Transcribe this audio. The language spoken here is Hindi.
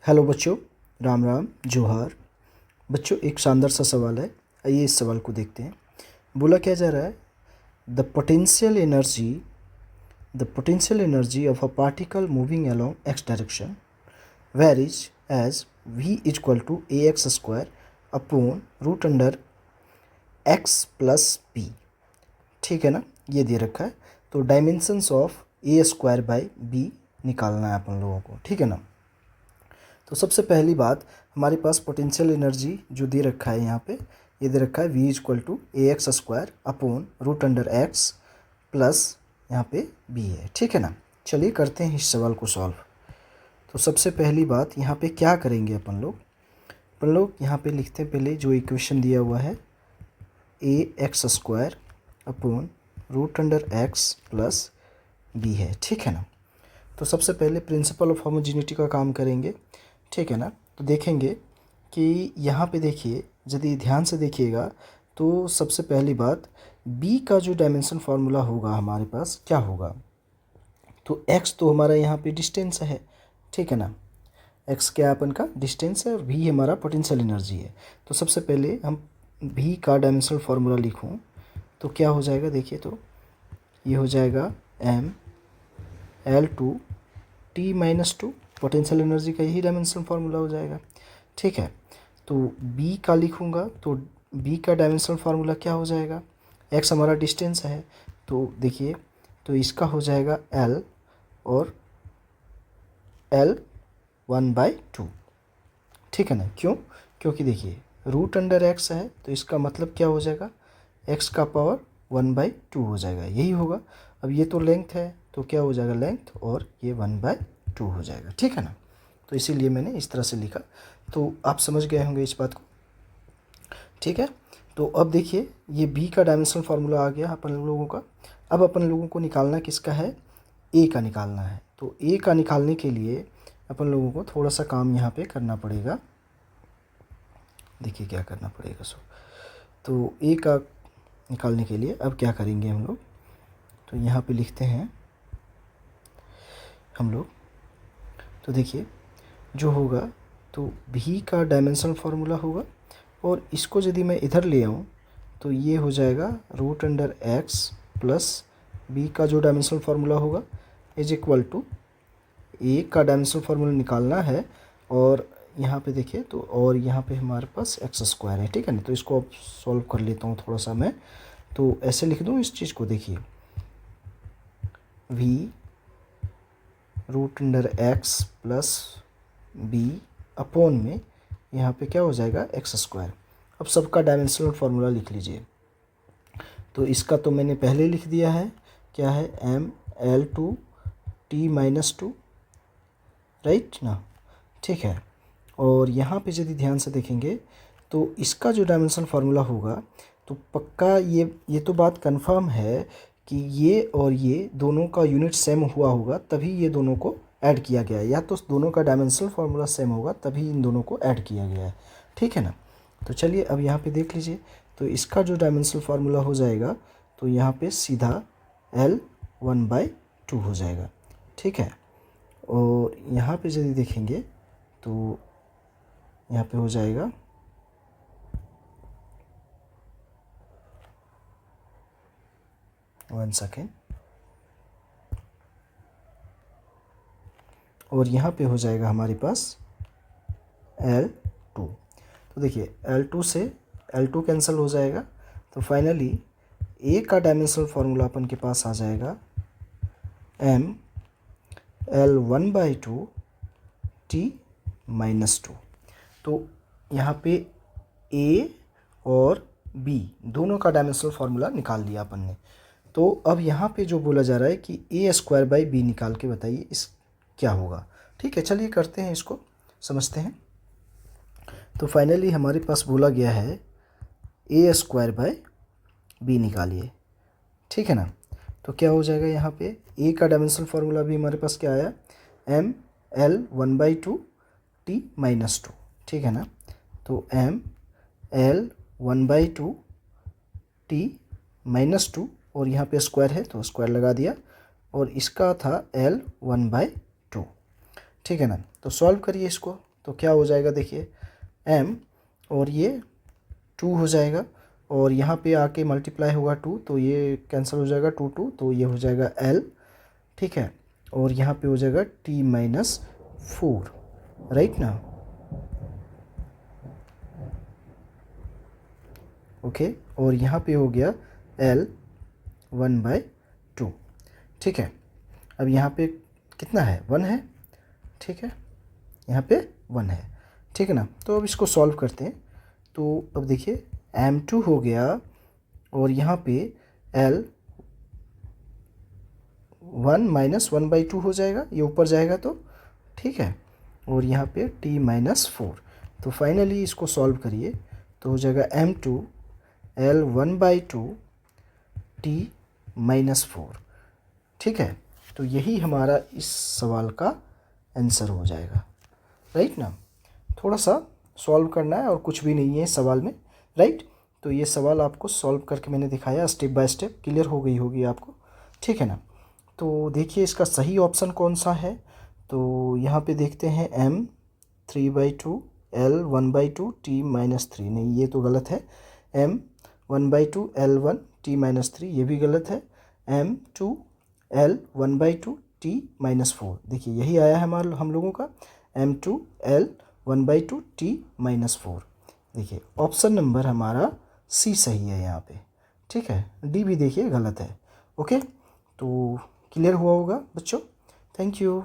हेलो बच्चों, राम राम जोहार। बच्चों एक शानदार सा सवाल है, आइए इस सवाल को देखते हैं। बोला क्या जा रहा है, the potential energy of a particle moving along X direction varies as v equal to A X square upon root under X plus B. ठीक है ना, ये दे रखा है। तो dimensions of A square by B निकालना है अपन लोगों को, ठीक है ना। तो सबसे पहली बात, हमारे पास पोटेंशियल एनर्जी जो दे रखा है यहाँ पे, ये दे रखा है v equal to A X square upon root under X plus यहाँ पे b है, ठीक है ना। चलिए करते हैं इस सवाल को सॉल्व। तो सबसे पहली बात यहाँ पे क्या करेंगे अपन लोग यहाँ पे लिखते हैं पहले जो इक्वेशन दिया हुआ है A X square upon root under X plus B है, ठीक है ना। तो सबसे पहले प्रिंसिपल ऑफ होमोजेनिटी का काम करेंगे, ठीक है ना। तो देखेंगे कि यहाँ पे देखिए, यदि ध्यान से देखिएगा तो सबसे पहली बात b का जो डायमेंशन फार्मूला होगा हमारे पास क्या होगा। तो x तो हमारा यहाँ पे डिस्टेंस है, ठीक है ना। x क्या अपन का डिस्टेंस है और v हमारा पोटेंशियल एनर्जी है। तो सबसे पहले हम v का डायमेंशनल फार्मूला लिखूँ तो क्या हो जाएगा, देखिए तो ये हो जाएगा ml2 t minus 2, potential energy का यही डायमेंशनल फार्मूला हो जाएगा, ठीक है। तो b का लिखूँगा तो b का डायमेंशनल फार्मूला क्या हो जाएगा, x हमारा डिस्टेंस है तो देखिए तो इसका हो जाएगा l और l 1/2, ठीक है ना। क्यों, क्योंकि देखिए रूट अंडर x है तो इसका मतलब क्या हो जाएगा, x का पावर 1/2 हो जाएगा, यही होगा। अब ये तो लेंथ है तो क्या हो जाएगा लेंथ, और ये 1/2 हो जाएगा, ठीक है ना। तो इसीलिए मैंने इस तरह से लिखा। तो आप समझ गए होंगे इस बात को, ठीक है। तो अब देखिए ये b का डायमेंशनल फार्मूला आ गया अपन लोगों का। अब अपन लोगों को निकालना किसका है, a का निकालना है। तो a का निकालने के लिए अपन लोगों को थोड़ा सा काम यहाँ पे करना पड़ेगा। देखिए क्या करना पड़ेगा तो a का निकालने के लिए अब क्या करेंगे हम लोग, तो यहाँ पे लिखते हैं हम लोग। तो देखिए जो होगा तो v का डायमेंशनल फार्मूला होगा और इसको यदि मैं इधर ले आऊँ तो ये हो जाएगा root under X plus B का जो डायमेंशनल फार्मूला होगा इज इक्वल टू ए का डायमेंशनल फार्मूला निकालना है। और यहाँ पे देखिए तो और यहाँ पे हमारे पास एक्स स्क्वायर है, ठीक है ना। तो इसको अब सॉल्व कर लेता हूँ थोड़ा सा मैं, तो ऐसे लिख दूँ इस चीज़ को, देखिए v root under X plus B upon में यहाँ पे क्या हो जाएगा एक्स स्क्वायर। अब सबका डायमेंशनल फार्मूला लिख लीजिए। तो इसका तो मैंने पहले लिख दिया है, क्या है ml2 t माइनस 2, राइट ना, ठीक है। और यहाँ पे यदि ध्यान से देखेंगे तो इसका जो डायमेंशनल फार्मूला होगा तो पक्का ये तो बात कंफर्म है कि ये और ये दोनों का यूनिट सेम हुआ होगा तभी ये दोनों को ऐड किया गया है, या तो दोनों का डायमेंशनल फार्मूला सेम होगा तभी इन दोनों को ऐड किया गया है, ठीक है ना। तो चलिए अब यहाँ पे देख लीजिए, तो इसका जो डायमेंशनल फार्मूला हो जाएगा तो यहाँ पे सीधा l 1/2 हो जाएगा, ठीक है। और यहाँ पे यदि देखेंगे तो यहाँ पे हो जाएगा वन सेकेंड, और यहाँ पे हो जाएगा हमारे पास L2। तो देखिए L2 से L2 कैंसिल हो जाएगा, तो फाइनली A का डायमेंशनल फार्मूला अपन के पास आ जाएगा m L 1/2 t माइनस 2। तो यहाँ पे A और B दोनों का डायमेंशनल फार्मूला निकाल लिया अपन ने। तो अब यहाँ पे जो बोला जा रहा है कि ए स्क्वायर बाई बी निकाल के बताइए इस क्या होगा, ठीक है। चलिए करते हैं, इसको समझते हैं। तो फाइनली हमारे पास बोला गया है ए स्क्वायर बाय बी निकालिए, ठीक है ना। तो क्या हो जाएगा, यहाँ पे ए का डायमेंशनल फार्मूला भी हमारे पास क्या आया ml 1/2 t माइनस 2, ठीक है ना। तो ml 1/2 t माइनस 2 और यहाँ पे स्क्वायर है तो स्क्वायर लगा दिया, और इसका था l 1/2, ठीक है ना। तो सॉल्व करिए इसको, तो क्या हो जाएगा देखिए, m और ये 2 हो जाएगा, और यहाँ पे आके मल्टीप्लाई होगा 2, तो ये कैंसिल हो जाएगा 2 2, तो ये हो जाएगा l, ठीक है। और यहाँ पे हो जाएगा t माइनस 4, राइट ना, ओके। और यहाँ पे हो गया l 1/2, ठीक है। अब यहाँ पे कितना है, 1 है, ठीक है, यहाँ पे 1 है, ठीक है ना। तो अब इसको सॉल्व करते हैं। तो अब देखिए m2 हो गया, और यहाँ पे l 1 माइनस 1/2 हो जाएगा, ये ऊपर जाएगा तो, ठीक है। और यहाँ पे t माइनस 4, तो फाइनली इसको सॉल्व करिए तो हो जाएगा m2 l 1/2 t माइनस 4, ठीक है। तो यही हमारा इस सवाल का आंसर हो जाएगा, राइट ना। थोड़ा सा सॉल्व करना है और कुछ भी नहीं है सवाल में, राइट। तो ये सवाल आपको सॉल्व करके मैंने दिखाया, स्टेप बाय स्टेप क्लियर हो गई होगी आपको, ठीक है ना। तो देखिए इसका सही ऑप्शन कौन सा है, तो यहाँ पे देखते हैं m 3/2 l 1/2 t माइनस 3, नहीं ये तो गलत है। m 1/2 l 1 t माइनस 3, ये भी गलत है। m 2 l 1/2 t माइनस 4, देखिए यही आया है हमारा हम लोगों का, m2 l 1/2 t माइनस 4। देखिए ऑप्शन नंबर हमारा सी सही है यहाँ पे, ठीक है। डी भी देखिए गलत है, ओके। तो क्लियर हुआ होगा बच्चों, थैंक यू।